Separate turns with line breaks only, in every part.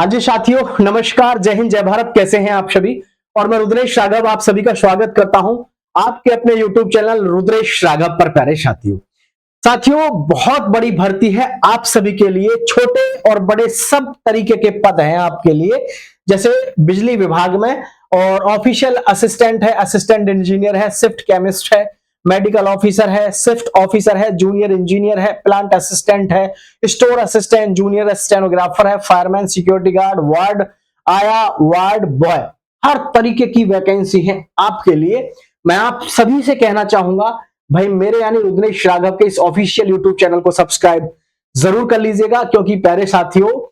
हाँ जी साथियों, नमस्कार, जय हिंद, जय भारत। कैसे हैं आप सभी। और मैं रुद्रेश राघव आप सभी का स्वागत करता हूं आपके अपने YouTube चैनल रुद्रेश राघव पर। प्यारे साथियों, बहुत बड़ी भर्ती है आप सभी के लिए। छोटे और बड़े सब तरीके के पद हैं आपके लिए, जैसे बिजली विभाग में और ऑफिशियल असिस्टेंट है, असिस्टेंट इंजीनियर है, शिफ्ट केमिस्ट है, मेडिकल ऑफिसर है, शिफ्ट ऑफिसर है, जूनियर इंजीनियर है, प्लांट असिस्टेंट है, स्टोर असिस्टेंट, जूनियर स्टेनोग्राफर है, फायरमैन, सिक्योरिटी गार्ड, वार्ड आया, वार्ड बॉय। हर तरीके की वैकेंसी है आपके लिए। मैं आप सभी से कहना चाहूंगा, भाई मेरे यानी रुद्रेश राघव के इस ऑफिशियल यूट्यूब चैनल को सब्सक्राइब जरूर कर लीजिएगा, क्योंकि प्यारे साथियों,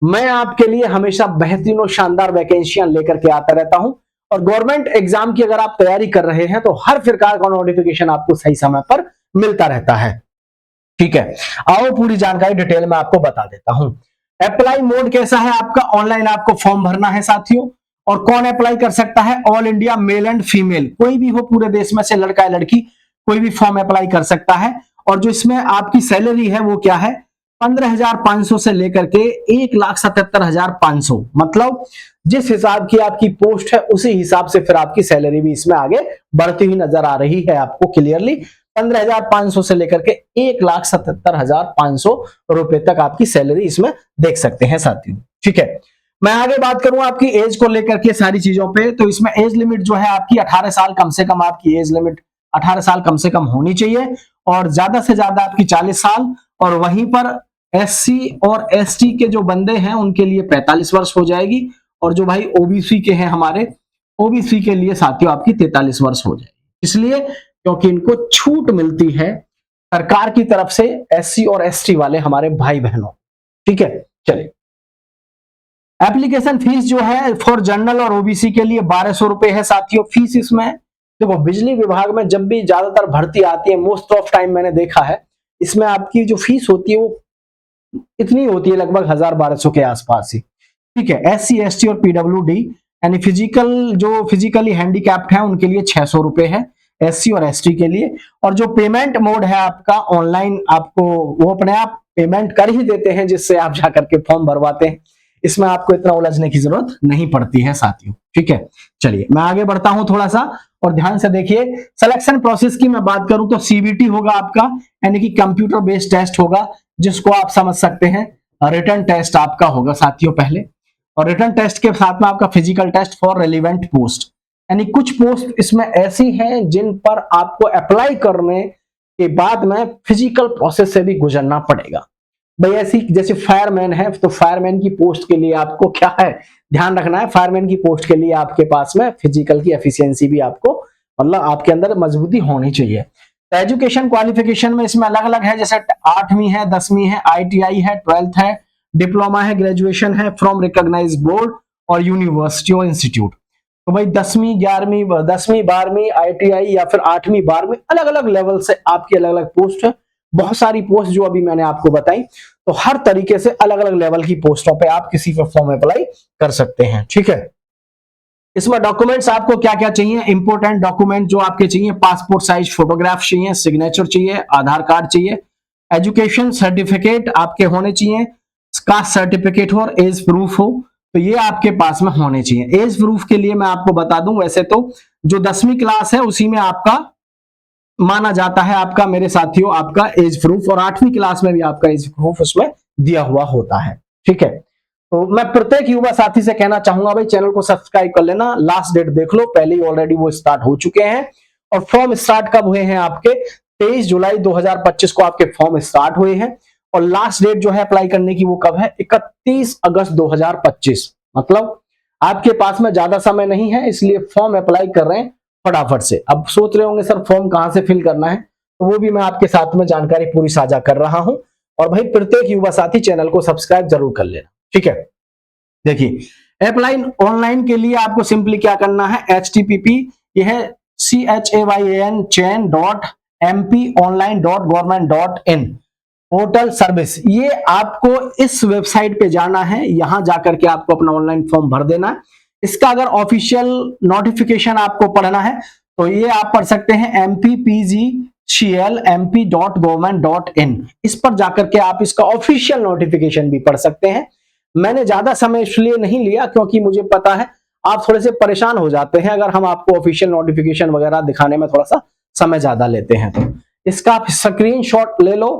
मैं आपके लिए हमेशा बेहतरीन और शानदार वैकेंसियां लेकर के आता रहता हूं। और गवर्नमेंट एग्जाम की अगर आप तैयारी कर रहे हैं तो हर प्रकार का नोटिफिकेशन आपको सही समय पर मिलता रहता है। ठीक है, आओ पूरी जानकारी डिटेल में आपको बता देता हूं। अप्लाई मोड कैसा है आपका, ऑनलाइन आपको फॉर्म भरना है साथियों। और कौन अप्लाई कर सकता है, all India male and female, कोई भी हो पूरे देश में से, लड़का या लड़की कोई भी फॉर्म अप्लाई कर सकता है। और जो इसमें आपकी सैलरी है वो क्या है, 15,500 से लेकर के 1,77,500। मतलब जिस हिसाब की आपकी पोस्ट है उसी हिसाब से फिर आपकी सैलरी भी इसमें आगे बढ़ती हुई नजर आ रही है आपको क्लियरली। 15,500 से लेकर के 1,77,500 रुपए तक आपकी सैलरी इसमें देख सकते हैं साथियों। ठीक है, मैं आगे बात करूं आपकी एज को लेकर के सारी चीजों पे, तो इसमें एज लिमिट जो है आपकी 18 साल कम से कम, आपकी एज लिमिट 18 साल कम से कम होनी चाहिए। और ज्यादा से ज्यादा आपकी 40 साल। और वहीं पर एससी और एसटी के जो बंदे हैं उनके लिए 45 वर्ष हो जाएगी। और जो भाई ओबीसी के हैं हमारे, ओबीसी के लिए साथियों आपकी 43 वर्ष हो जाएगी। इसलिए क्योंकि इनको छूट मिलती है सरकार की तरफ से एससी और एसटी वाले हमारे भाई बहनों। ठीक है, चलिए। एप्लीकेशन फीस जो है फॉर जनरल और ओबीसी के लिए 1200 रुपए है साथियों फीस। इसमें देखो, बिजली विभाग में जब भी ज्यादातर भर्ती आती है, मोस्ट ऑफ टाइम मैंने देखा है, इसमें आपकी जो फीस होती है वो इतनी होती है, लगभग 1,000-1,200 के आसपास ही। ठीक है, एससी एसटी और पीडब्ल्यूडी यानी फिजिकली हैंडीकैप्ड है उनके लिए 600 रुपए है, एससी और एसटी के लिए। और जो पेमेंट मोड है आपका ऑनलाइन, आपको वो अपने आप पेमेंट कर ही देते हैं, जिससे आप जाकर के फॉर्म भरवाते हैं। इसमें आपको इतना उलझने की जरूरत नहीं पड़ती है साथियों। ठीक है, चलिए मैं आगे बढ़ता हूं थोड़ा सा, और ध्यान से देखिए। सिलेक्शन प्रोसेस की मैं बात करूं तो सीबीटी होगा आपका, यानी कि कंप्यूटर बेस्ड टेस्ट होगा, जिसको आप समझ सकते हैं रिटन टेस्ट आपका होगा साथियों पहले। और रिटन टेस्ट के साथ में आपका physical test for relevant post, यानी कुछ पोस्ट इसमें ऐसी हैं जिन पर आपको अप्लाई करने के बाद में फिजिकल प्रोसेस से भी गुजरना पड़ेगा। भाई ऐसी जैसे फायरमैन है, तो फायरमैन की पोस्ट के लिए आपको क्या है ध्यान रखना है, फायरमैन की पोस्ट के लिए आपके पास में फिजिकल की एफिशिएंसी भी आपको, मतलब आपके अंदर मजबूती होनी चाहिए। तो एजुकेशन क्वालिफिकेशन में इसमें अलग अलग है, जैसे 8वीं है, 10वीं है, आईटीआई है, 12th है, डिप्लोमा है, ग्रेजुएशन है फ्रॉम रिकॉग्नाइज बोर्ड और यूनिवर्सिटी और इंस्टीट्यूट। तो भाई 10वीं 11वीं 10वीं 12वीं आईटीआई या फिर 8वीं 12वीं, अलग अलग लेवल से आपकी अलग अलग पोस्ट है। बहुत सारी पोस्ट जो अभी मैंने आपको बताई, तो हर तरीके से अलग अलग लेवल की पोस्टों पे आप किसी पे फॉर्म अप्लाई कर सकते हैं। ठीक है, इसमें डॉक्यूमेंट्स आपको क्या क्या चाहिए, इंपोर्टेंट डॉक्यूमेंट जो आपके चाहिए, पासपोर्ट साइज फोटोग्राफ चाहिए, सिग्नेचर चाहिए, आधार कार्ड चाहिए, एजुकेशन सर्टिफिकेट आपके होने चाहिए, कास्ट सर्टिफिकेट हो और एज प्रूफ हो, तो ये आपके पास में होने चाहिए। एज प्रूफ के लिए मैं आपको बता दूं, वैसे तो जो 10वीं क्लास है उसी में आपका माना जाता है आपका, मेरे साथियों, आपका एज प्रूफ, और 8वीं क्लास में भी आपका एज प्रूफ उसमें दिया हुआ होता है। ठीक है, तो मैं प्रत्येक युवा साथी से कहना चाहूंगा, भाई चैनल को सब्सक्राइब कर लेना, लास्ट डेट देख लो, पहले ही ऑलरेडी वो स्टार्ट हो चुके हैं। और फॉर्म स्टार्ट कब हुए हैं आपके, 23 जुलाई 2025 को आपके फॉर्म स्टार्ट हुए हैं। और लास्ट डेट जो है अप्लाई करने की वो कब है, 31 अगस्त 2025। मतलब आपके पास में ज्यादा समय नहीं है, इसलिए फॉर्म अप्लाई कर रहे हैं फटाफट से। अब सोच रहे होंगे सर फॉर्म कहां से फिल करना है, तो वो भी मैं आपके साथ में जानकारी पूरी साझा कर रहा हूं। और भाई प्रत्येक युवा साथी चैनल को सब्सक्राइब जरूर कर लेना। ठीक है, देखिए अप्लाई ऑनलाइन के लिए आपको सिंपली क्या करना है, http ये है chain.mponline.government.in पोर्टल सर्विस, ये आपको इस वेबसाइट पे जाना है, यहां जाकर के आपको अपना ऑनलाइन फॉर्म भर देना है। इसका अगर ऑफिशियल नोटिफिकेशन आपको पढ़ना है तो ये आप पढ़ सकते हैं mpcl.mp.government.in, इस पर जाकर के आप इसका ऑफिशियल नोटिफिकेशन भी पढ़ सकते हैं। मैंने ज्यादा समय इसलिए नहीं लिया क्योंकि मुझे पता है आप थोड़े से परेशान हो जाते हैं अगर हम आपको ऑफिशियल नोटिफिकेशन वगैरह दिखाने में थोड़ा सा समय ज्यादा लेते हैं। तो इसका आप स्क्रीनशॉट ले लो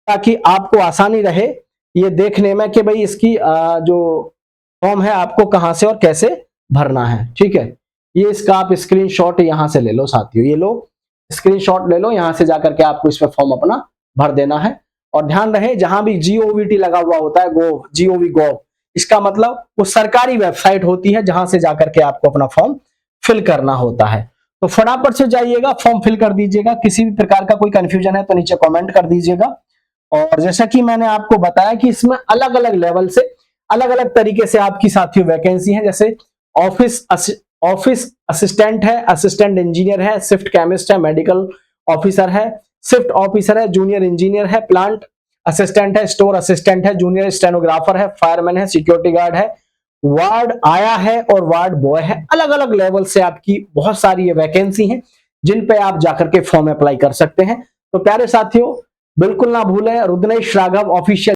ताकि आपको आसानी रहे ये देखने में कि भाई इसकी जो फॉर्म है आपको कहां से और कैसे भरना है। ठीक है, ये इसका आप स्क्रीनशॉट यहां से ले लो साथियों, ये लो स्क्रीनशॉट ले लो, यहां से जाकर के आपको इसमें फॉर्म अपना भर देना है। और ध्यान रहे जहां भी GOVT लगा हुआ होता है, GOV इसका मतलब वो सरकारी वेबसाइट होती है जहां से जाकर के आपको अपना फॉर्म फिल करना होता है। तो फटाफट से जाइएगा, फॉर्म फिल कर दीजिएगा। किसी भी प्रकार का कोई कंफ्यूजन है तो नीचे कमेंट कर दीजिएगा। और जैसा कि मैंने आपको बताया कि इसमें अलग अलग लेवल से अलग अलग तरीके से आपकी साथियों वैकेंसी है, जैसे ऑफिस असिस्टेंट है, असिस्टेंट इंजीनियर है, शिफ्ट केमिस्ट है, मेडिकल ऑफिसर है, शिफ्ट ऑफिसर है, जूनियर इंजीनियर है, प्लांट असिस्टेंट है, स्टोर असिस्टेंट है, जूनियर स्टेनोग्राफर है, फायरमैन है, सिक्योरिटी गार्ड है, वार्ड आया है और वार्ड बॉय है। अलग अलग लेवल से आपकी बहुत सारी ये वैकेंसी है जिन पे आप जाकर के फॉर्म अप्लाई कर सकते हैं। तो प्यारे साथियों बिल्कुल ना भूलें रुद्रेश राघव ऑफिशियल